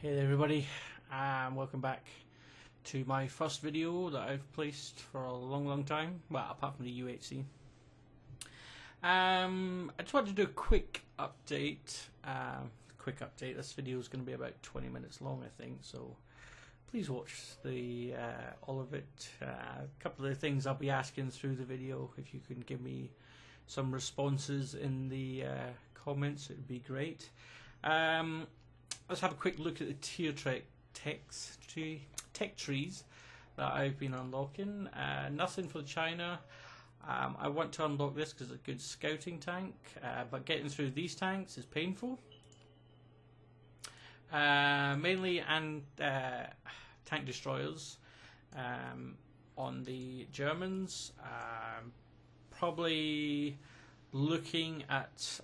Hey there everybody, welcome back to my first video that I've placed for a long time, well apart from the UHC. I just wanted to do a quick update. This video is going to be about 20 minutes long I think, so please watch all of it. A couple of the things I'll be asking through the video, if you can give me some responses in the comments, it would be great. Let's have a quick look at the tier tech trees that I've been unlocking. Nothing for China. I want to unlock this because it's a good scouting tank, but getting through these tanks is painful. Mainly tank destroyers on the Germans. Probably looking at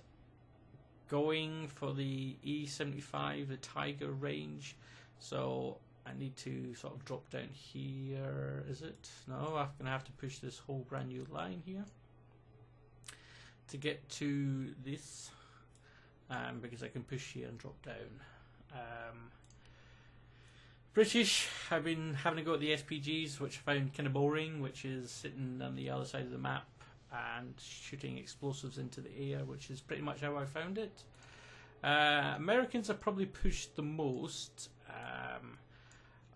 going for the E75, the Tiger range, so I need to sort of drop down here. Is it? No, I'm going to have to push this whole brand new line here to get to this, because I can push here and drop down. British, I've been having a go at the SPGs, which I found kind of boring, which is sitting on the other side of the map and shooting explosives into the air, which is pretty much how I found it. Americans have probably pushed the most.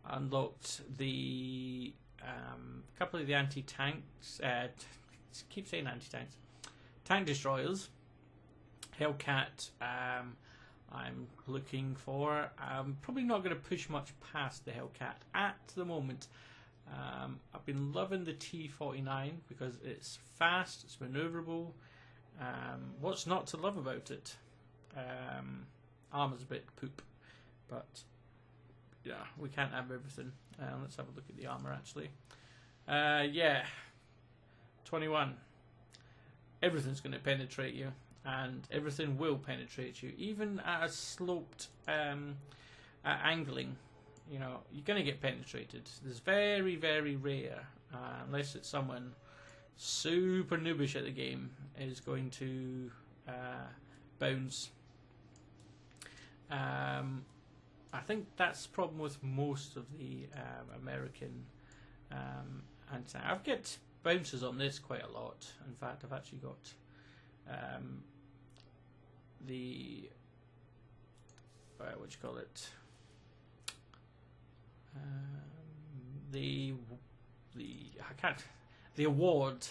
Unlocked the couple of the anti-tanks. Keep saying anti-tanks. Tank destroyers. Hellcat. I'm looking for. I'm probably not going to push much past the Hellcat at the moment. I've been loving the T49 because it's fast, it's maneuverable. What's not to love about it? Armor's a bit poop, but yeah, we can't have everything. Let's have a look at the armor actually. Yeah, 21. Everything's going to penetrate you, and everything will penetrate you, even at a sloped angling. You know, you're going to get penetrated. It's very, very rare, unless it's someone super noobish at the game, is going to bounce. I think that's the problem with most of the American I've got bounces on this quite a lot. In fact, I've actually got what you call it? The award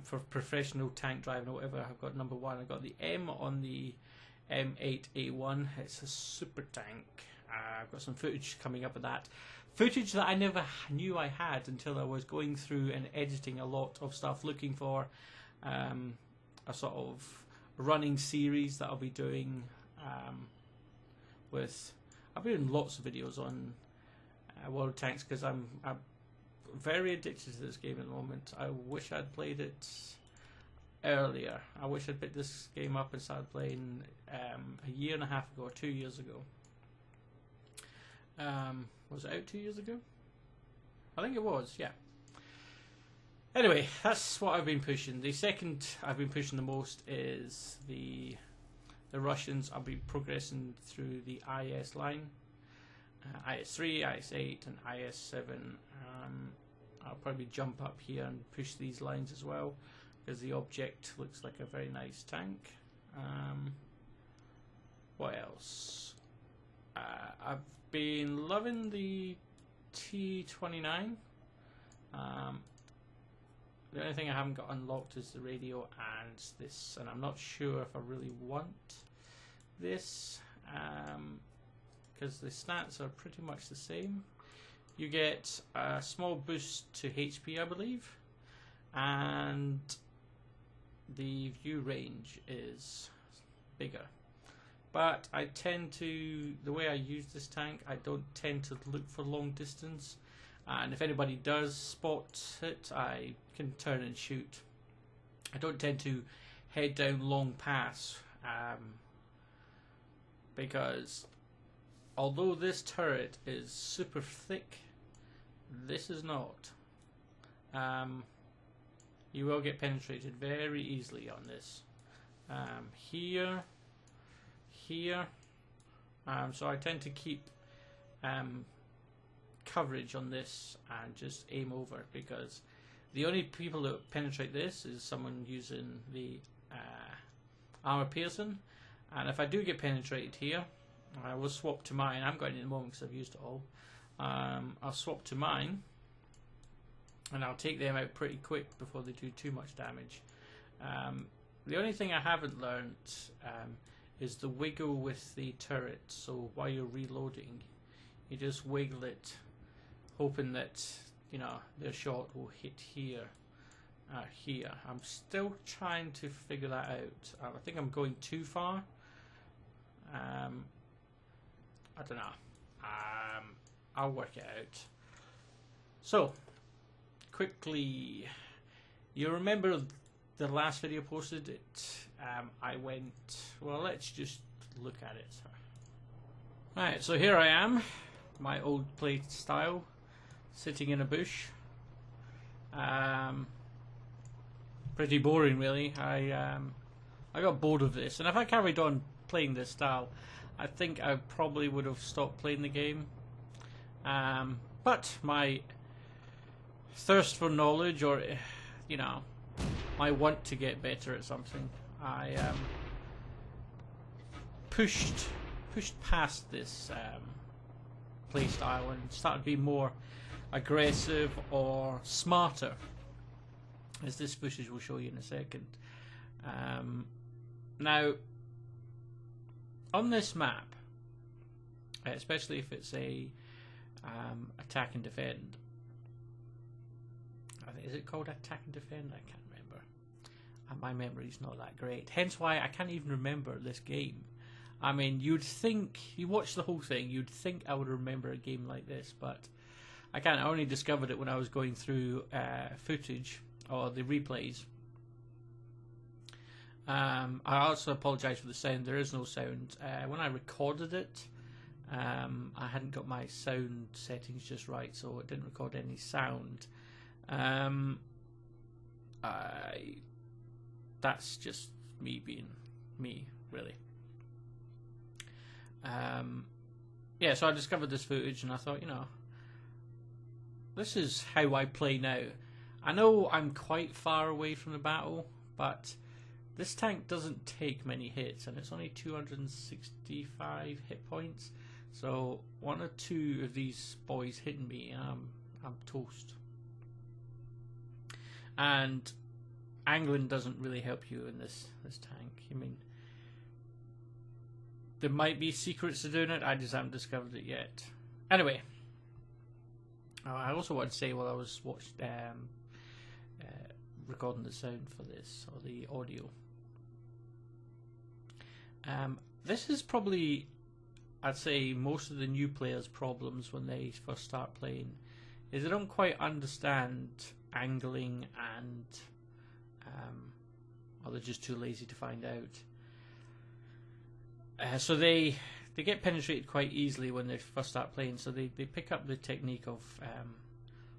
for professional tank driving or whatever. I've got number 1. I got the M on the M8A1. It's a super tank. I've got some footage coming up of that. Footage that I never knew I had until I was going through and editing a lot of stuff, looking for a sort of running series that I'll be doing I've been doing lots of videos on World of Tanks because I'm very addicted to this game at the moment. I wish I'd played it earlier. I wish I'd picked this game up and started playing a year and a half ago or 2 years ago. Was it out 2 years ago? I think it was, yeah. Anyway, that's what I've been pushing. The second I've been pushing the most is the Russians. I'll be progressing through the IS line. IS-3, IS-8 and IS-7. I'll probably jump up here and push these lines as well, because the object looks like a very nice tank. What else? I've been loving the T29. The only thing I haven't got unlocked is the radio and this, and I'm not sure if I really want this, because the stats are pretty much the same. You get a small boost to HP, I believe, and the view range is bigger. But I tend to, the way I use this tank, I don't tend to look for long distance, and if anybody does spot it, I can turn and shoot. I don't tend to head down long paths, because although this turret is super thick, this is not. You will get penetrated very easily on this. Here, So I tend to keep coverage on this and just aim over, because the only people that penetrate this is someone using the armor piercing. And if I do get penetrated here, I will swap to mine. I'm going in the moment because I've used it all. I'll swap to mine, and I'll take them out pretty quick before they do too much damage. The only thing I haven't learned is the wiggle with the turret. So while you're reloading, you just wiggle it, hoping that, you know, their shot will hit here. Here. I'm still trying to figure that out. I think I'm going too far. I don't know. I'll work it out. So, quickly, you remember the last video posted? I went, well, let's just look at it. Right, so here I am, my old play style, sitting in a bush. Pretty boring, really. I got bored of this, and if I carried on playing this style, I think I probably would have stopped playing the game. But my thirst for knowledge, or, you know, my want to get better at something, I pushed past this play style and started being more aggressive or smarter, as this footage will show you in a second. Now, on this map, especially if it's a attack and defend, is it called attack and defend? I can't remember. My memory's not that great. Hence why I can't even remember this game. I mean, you'd think, you watch the whole thing, you'd think I would remember a game like this, but I can't. I only discovered it when I was going through footage, or the replays. I also apologise for the sound. There is no sound. When I recorded it, I hadn't got my sound settings just right, so it didn't record any sound. That's just me being me, really. Yeah, so I discovered this footage and I thought, you know, this is how I play now. I know I'm quite far away from the battle, but this tank doesn't take many hits, and it's only 265 hit points. So one or two of these boys hitting me, I'm toast. And angling doesn't really help you in this tank. I mean, there might be secrets to doing it. I just haven't discovered it yet. Anyway, I also want to say, while I was recording the sound for this, or the audio, this is probably, I'd say, most of the new players' problems when they first start playing, is they don't quite understand angling, and or they're just too lazy to find out. So they get penetrated quite easily when they first start playing, so they pick up the technique of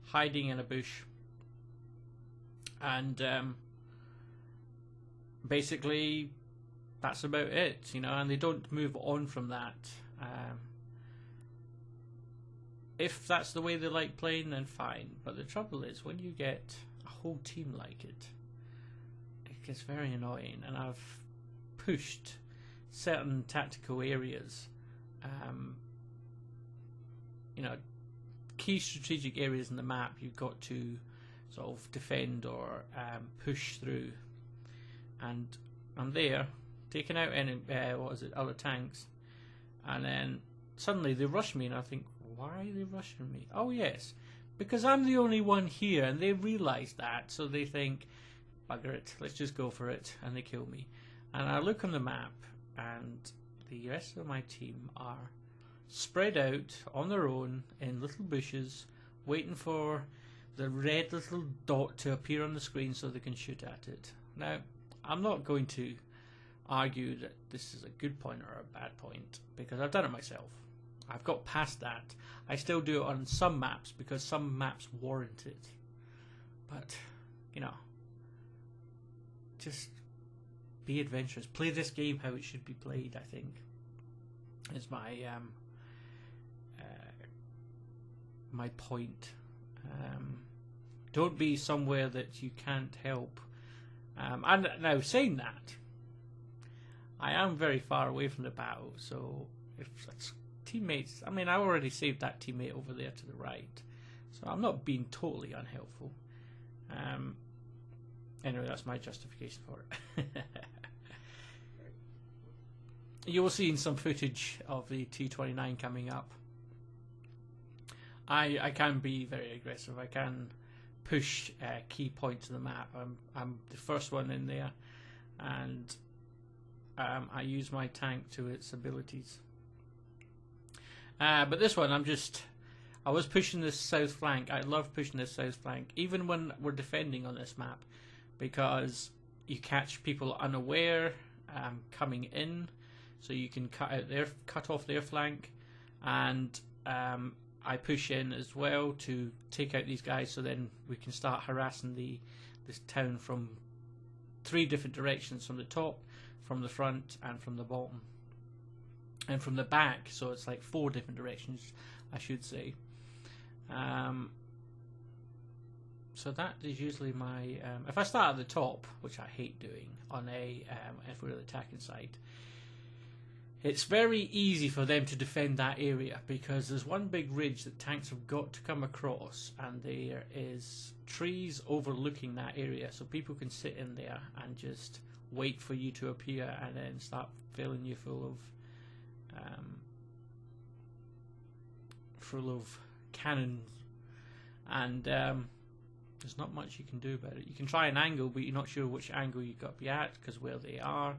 hiding in a bush, and basically that's about it, you know, and they don't move on from that. If that's the way they like playing, then fine, but the trouble is, when you get a whole team like it, it gets very annoying. And I've pushed certain tactical areas, you know, key strategic areas in the map you've got to sort of defend or push through, and I'm there taking out any other tanks, and then suddenly they rush me, and I think, why are they rushing me? Oh yes, because I'm the only one here, and they realise that, so they think, bugger it, let's just go for it, and they kill me. And I look on the map, and the rest of my team are spread out on their own in little bushes, waiting for the red little dot to appear on the screen so they can shoot at it. Now, I'm not going to argue that this is a good point or a bad point, because I've done it myself. I've got past that. I still do it on some maps because some maps warrant it. But, you know, just be adventurous. Play this game how it should be played, I think. is my my point. Don't be somewhere that you can't help. And now, saying that, I am very far away from the battle, so if it's teammates, I mean, I already saved that teammate over there to the right, so I'm not being totally unhelpful. Anyway, that's my justification for it. You will see in some footage of the T-29 coming up. I can be very aggressive. I can push key points of the map. I'm the first one in there, and I use my tank to its abilities. But this one, I was pushing this south flank. I love pushing this south flank, even when we're defending on this map, because you catch people unaware coming in, so you can cut off their flank, and I push in as well to take out these guys, so then we can start harassing this town from 3 different directions: from the top, from the front, and from the bottom, and from the back. So it's like 4 different directions, I should say. So that is usually my if I start at the top, which I hate doing on if we're the attacking side, it's very easy for them to defend that area, because there's one big ridge that tanks have got to come across, and there is trees overlooking that area, so people can sit in there and just wait for you to appear and then start filling you full of cannons, and there's not much you can do about it. You can try an angle, but you're not sure which angle you've got to be at because where they are.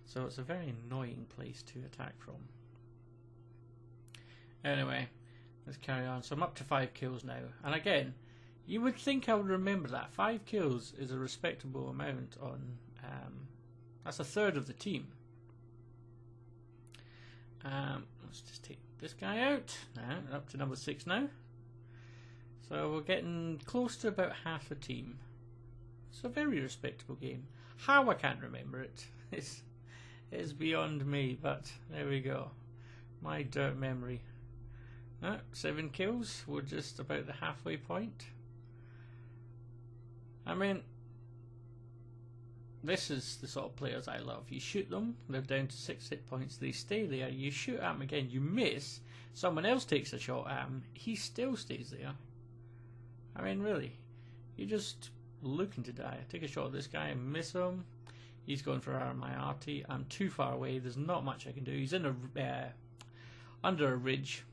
So it's a very annoying place to attack from. Anyway, let's carry on. So I'm up to 5 kills now. And again, you would think I would remember that. 5 kills is a respectable amount on... that's a third of the team. Let's just take this guy out. Now, we're up to number 6 now. So we're getting close to about half a team. It's a very respectable game. How I can't remember it is beyond me, but there we go. My dirt memory. 7 kills. We're just about the halfway point. I mean, this is the sort of players I love. You shoot them, they're down to 6 hit points, they stay there. You shoot at them again, you miss, someone else takes a shot at him, he still stays there. I mean, really, you're just looking to die. I take a shot at this guy and miss him. He's going for my RT. I'm too far away. There's not much I can do. He's in under a ridge.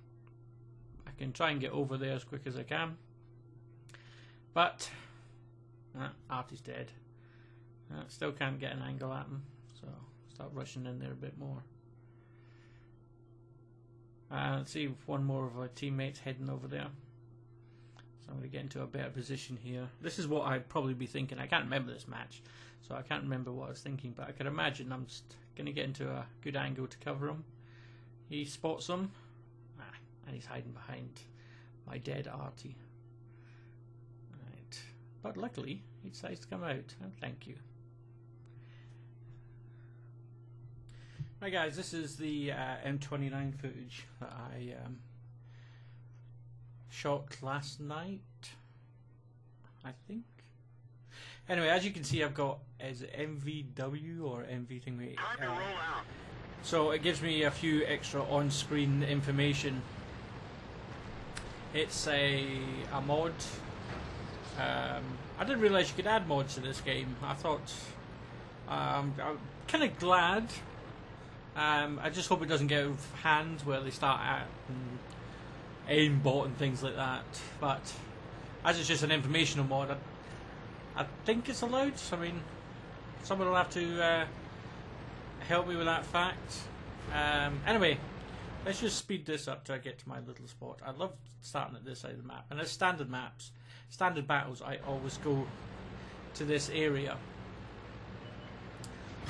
I can try and get over there as quick as I can. But RT's dead. Still can't get an angle at him. So start rushing in there a bit more. Let's see if one more of our teammates heading over there. So I'm going to get into a better position here. This is what I'd probably be thinking. I can't remember this match, so I can't remember what I was thinking, but I can imagine I'm just going to get into a good angle to cover him. He spots him, and he's hiding behind my dead arty. Right. But luckily, he decides to come out. Oh, thank you. Right guys, this is the M29 footage that I shot last night, I think. Anyway, as you can see, I've got, is it MVW or MV thingy? So it gives me a few extra on-screen information. It's a mod. I didn't realise you could add mods to this game. I thought, I'm kind of glad. I just hope it doesn't get out of hand where they start at aimbot and things like that. But as it's just an informational mod, I think it's allowed. I mean, someone will have to help me with that fact. Anyway, let's just speed this up till I get to my little spot. I love starting at this side of the map. And as standard maps, standard battles, I always go to this area.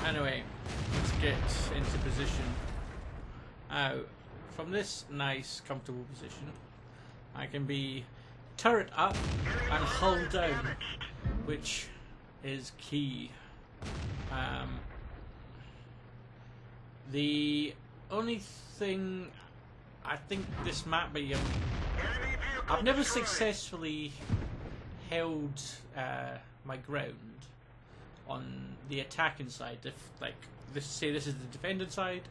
Anyway, let's get into position. Now, from this nice, comfortable position, I can be turret up and hull down, which is key. The only thing I think this map, but I've never successfully held my ground on the attacking side. If like this is the defending side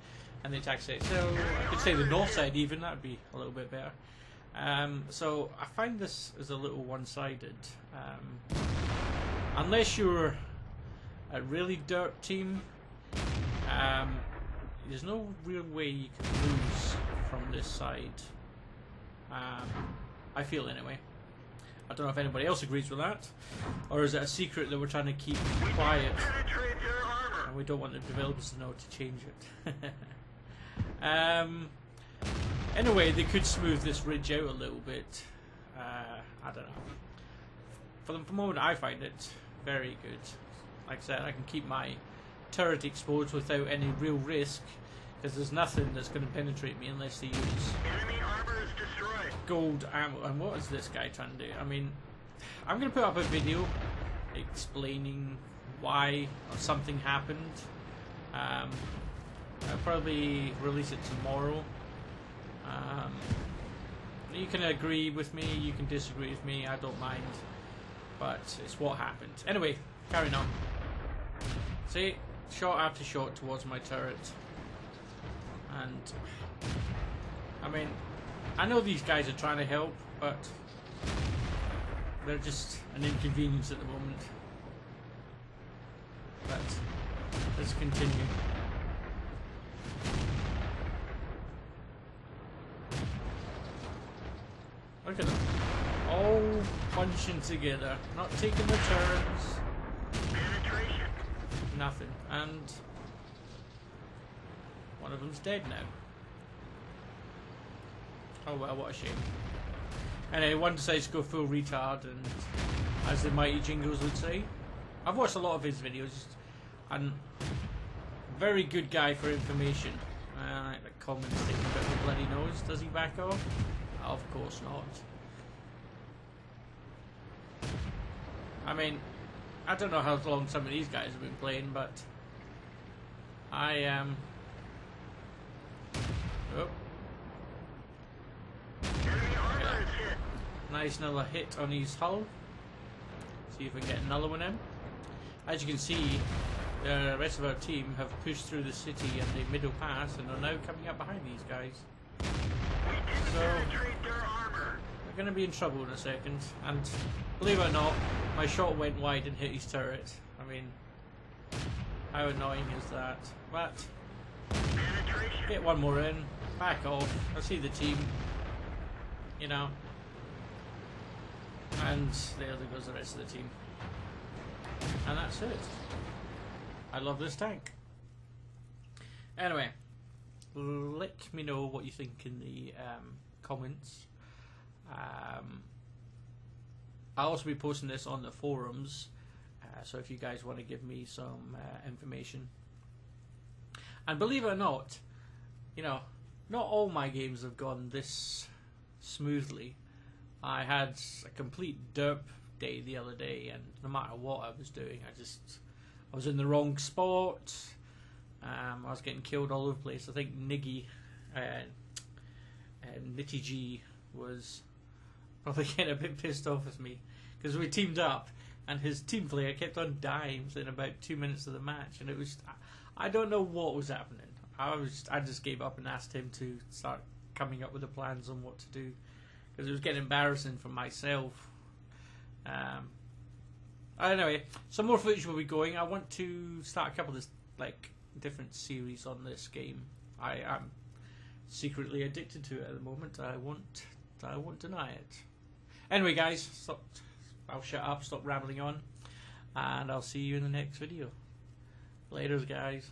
and the attack side, so I could say the north side even. That'd be a little bit better. So I find this is a little one-sided. Unless you're a really dirt team, there's no real way you can lose from this side. I feel anyway. I don't know if anybody else agrees with that, or is it a secret that we're trying to keep quiet and we don't want the developers to know to change it? Anyway, they could smooth this ridge out a little bit. I don't know. For the moment, I find it very good. Like I said, I can keep my turret exposed without any real risk, because there's nothing that's going to penetrate me unless they use gold ammo. And what is this guy trying to do? I mean, I'm going to put up a video explaining why something happened. I'll probably release it tomorrow. You can agree with me, you can disagree with me, I don't mind, but it's what happened. Anyway, carrying on. See, shot after shot towards my turret, and I mean, I know these guys are trying to help, but they're just an inconvenience at the moment. But let's continue. Look at them, all punching together, not taking the turns. Nothing, and one of them's dead now. Oh well, what a shame. Anyway, one decides to go full retard, and as the mighty Jingles would say, I've watched a lot of his videos, and very good guy for information. Like the comments taking a bit of a bloody nose. Does he back off? Of course not. I mean, I don't know how long some of these guys have been playing, but I am. Oh. Yeah. Nice, another hit on his hull. See if we can get another one in. As you can see, the rest of our team have pushed through the city and the middle pass and are now coming up behind these guys. So we're going to be in trouble in a second, and believe it or not, my shot went wide and hit his turret. I mean, how annoying is that? But get one more in, back off. I see the team, you know, and there goes the rest of the team, and that's it. I love this tank. Anyway, let me know what you think in the comments. I'll also be posting this on the forums, so if you guys want to give me some information. And believe it or not, you know, not all my games have gone this smoothly. I had a complete derp day the other day, and no matter what I was doing, I was in the wrong spot. I was getting killed all over the place. I think Nitty G was probably getting a bit pissed off with me because we teamed up and his team player kept on dying within about 2 minutes of the match, and it was, I don't know what was happening. I just gave up and asked him to start coming up with the plans on what to do, because it was getting embarrassing for myself. Anyway, some more footage will be going. I want to start a couple of different series on this game. I am secretly addicted to it at the moment. I won't deny it. Anyway, guys, I'll shut up, stop rambling on, and I'll see you in the next video. Laters, guys.